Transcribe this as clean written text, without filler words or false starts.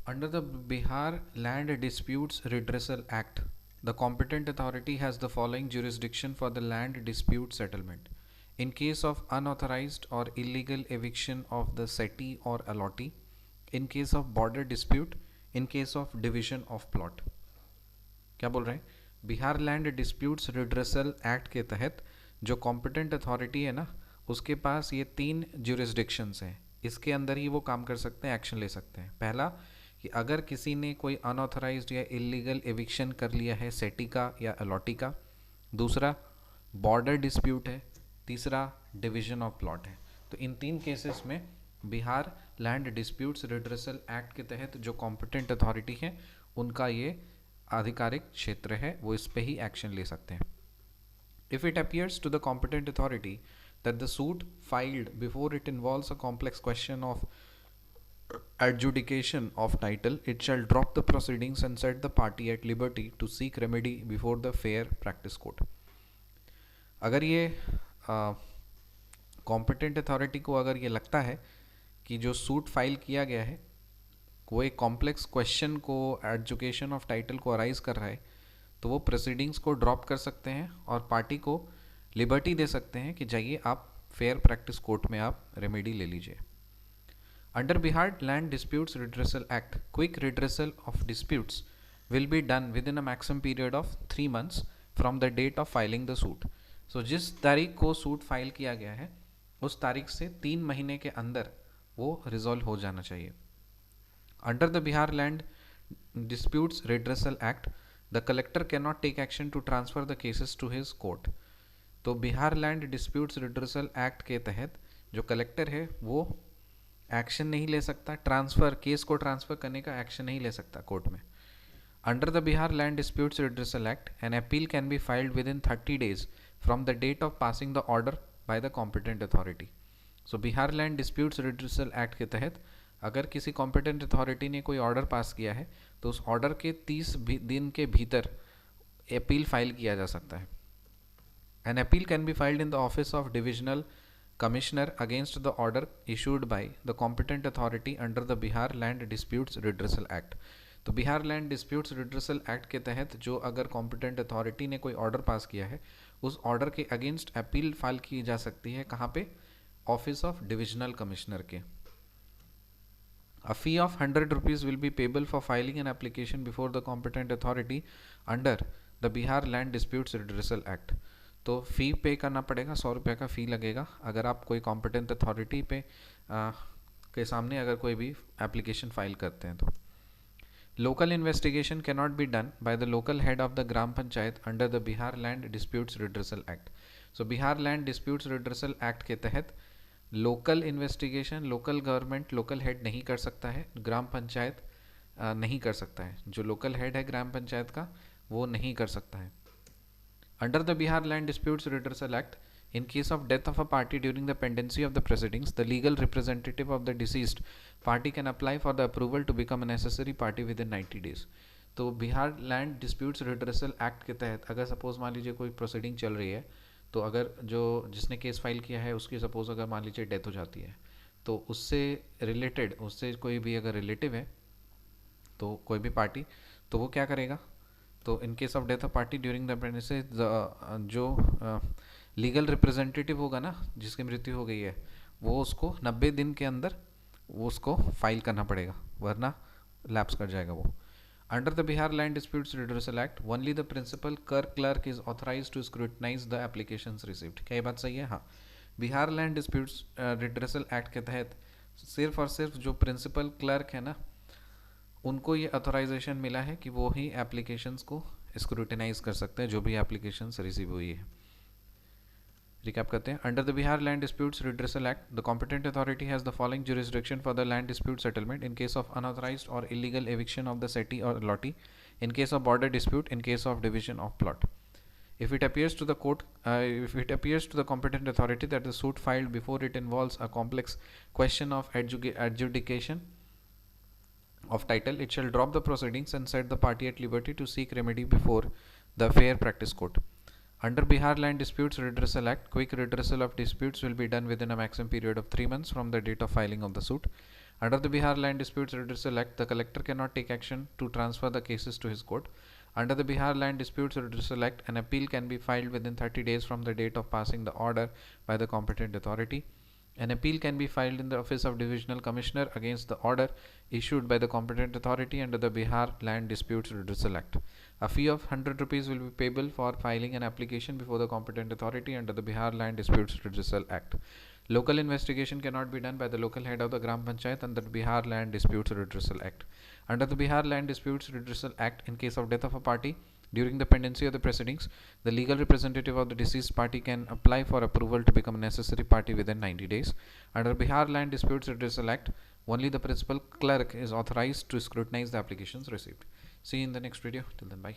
Under the Bihar Land Disputes Redressal Act, the competent authority has the following jurisdiction for the land dispute settlement. In case of unauthorized or illegal eviction of the settee or allottee, in case of border dispute, in case of division of plot. क्या बोल रहे हैं? Bihar land disputes redressal act के तहत जो competent authority है ना, उसके पास ये 3 ज्यूरिसडिक्शंस हैं. इसके अंदर ही वो काम कर सकते हैं, एक्शन ले सकते हैं. पहला कि अगर किसी ने कोई अनऑथराइज्ड या इलीगल एविक्शन कर लिया है सेटी का या अलॉटी का. दूसरा बॉर्डर डिस्प्यूट है. तीसरा डिवीजन ऑफ प्लॉट है. तो इन 3 केसेस में Bihar land disputes redressal act के तहत जो कॉम्पिटेंट अथॉरिटी है उनका ये आधिकारिक क्षेत्र है, वो इस पे ही एक्शन ले सकते हैं. If it appears to the competent authority that the suit filed before it involves a complex question of adjudication of title, it shall drop the proceedings and set the party at liberty to seek remedy before the fair practice court. अगर ये competent authority को अगर ये लगता है कि जो suit file किया गया है वो एक कॉम्प्लेक्स क्वेश्चन को एजुकेशन ऑफ टाइटल को अराइज कर रहा है, तो वो प्रोसीडिंग्स को ड्रॉप कर सकते हैं और पार्टी को लिबर्टी दे सकते हैं कि जाइए आप फेयर प्रैक्टिस कोर्ट में आप रेमेडी ले लीजिए. Under Bihar Land Disputes Redressal Act, quick redressal of disputes will be done within a maximum period of 3 months from the date of filing the suit. So जिस तारीख को suit file किया गया है उस तारीख से 3 महीने के अंदर वो रिजॉल्व हो जाना चाहिए. Under the Bihar Land Disputes Redressal Act, the collector cannot take action to transfer the cases to his court. तो Bihar land disputes redressal act के तहत जो कलेक्टर है वो एक्शन नहीं ले सकता, ट्रांसफ़र केस को ट्रांसफ़र करने का एक्शन नहीं ले सकता कोर्ट में. Under the Bihar land disputes redressal act an appeal can be filed within 30 days from the date of passing the order by the competent authority. So Bihar land disputes redressal act के तहत अगर किसी competent authority ने कोई order pass किया है तो उस ऑर्डर के 30 दिन के भीतर अपील फाइल किया जा सकता है. N appeal can be filed in the office of divisional Commissioner against the order issued by the competent authority under the Bihar Land Disputes Redressal Act. तो Bihar land disputes redressal act के तहत जो अगर competent authority ने कोई order pass किया है उस ऑर्डर के अगेंस्ट अपील फाइल की जा सकती है. कहाँ पे? ऑफिस ऑफ डिविजनल कमिश्नर के. A fee of 100 rupees will be payable for filing an application before the competent authority under the Bihar Land Disputes Redressal Act. तो फ़ी पे करना पड़ेगा, 100 रुपये का फ़ी लगेगा अगर आप कोई कॉम्पिटेंट अथॉरिटी पे के सामने अगर कोई भी एप्लीकेशन फाइल करते हैं तो. Local investigation can not be done by the local head of the gram panchayat under the Bihar land disputes redressal act. So Bihar land disputes redressal act के तहत local investigation local government local head नहीं कर सकता है, ग्राम पंचायत नहीं कर सकता है. जो लोकल हेड है ग्राम पंचायत का वो नहीं कर सकता है. Under the Bihar Land Disputes Redressal Act, in case of death of a party during the pendency of the proceedings, the legal representative of the deceased party can apply for the approval to become a necessary party within 90 days. तो Bihar land disputes redressal act के तहत अगर suppose मान लीजिए कोई proceeding चल रही है तो अगर जो जिसने केस फाइल किया है उसकी सपोज अगर मान लीजिए डेथ हो जाती है तो उससे रिलेटेड उससे कोई भी अगर रिलेटिव है तो कोई भी पार्टी तो वो क्या करेगा, तो इन case of death of party during the pregnancy जो लीगल रिप्रेजेंटेटिव होगा ना जिसकी मृत्यु हो गई है वो उसको 90 दिन के अंदर वो उसको फाइल करना पड़ेगा वरना लैप्स कर जाएगा वो. Under the Bihar land disputes redressal act only the principal clerk is authorise to scrutinise the applications received. क्या ये बात सही है? हाँ. Bihar land disputes redressal act के तहत सिर्फ और सिर्फ जो प्रिंसिपल क्लर्क है ना उनको ये अथोराइजेशन मिला है कि वो ही एप्लीकेशंस को स्क्रूटिनाइज कर सकते हैं जो भी एप्लीकेशंस रिसीव हुई है. रिकैप करते हैं. Under the Bihar land disputes redressal act the competent authority has the following jurisdiction for the land dispute settlement in case of unauthorised और illegal eviction of the settee और allottee, in case of border dispute, in case of division of plot. If it appears to the court, if it appears to the competent authority that the suit filed before it involves a complex question of adjudication of title, it shall drop the proceedings and set the party at liberty to seek remedy before the fair practice court. Under Bihar Land Disputes Redressal Act, quick redressal of disputes will be done within a maximum period of 3 months from the date of filing of the suit. Under the Bihar Land Disputes Redressal Act, the collector cannot take action to transfer the cases to his court. Under the Bihar Land Disputes Redressal Act, an appeal can be filed within 30 days from the date of passing the order by the competent authority. An appeal can be filed in the Office of Divisional Commissioner against the order issued by the competent authority under the Bihar Land Disputes Redressal Act. A fee of 100 rupees will be payable for filing an application before the competent authority under the Bihar Land Disputes Redressal Act. Local investigation cannot be done by the local head of the Gram Panchayat under the Bihar Land Disputes Redressal Act. Under the Bihar Land Disputes Redressal Act, in case of death of a party, during the pendency of the proceedings, the legal representative of the deceased party can apply for approval to become a necessary party within 90 days. Under Bihar Land Disputes Redressal Act, only the principal clerk is authorized to scrutinize the applications received. See you in the next video. Till then, bye.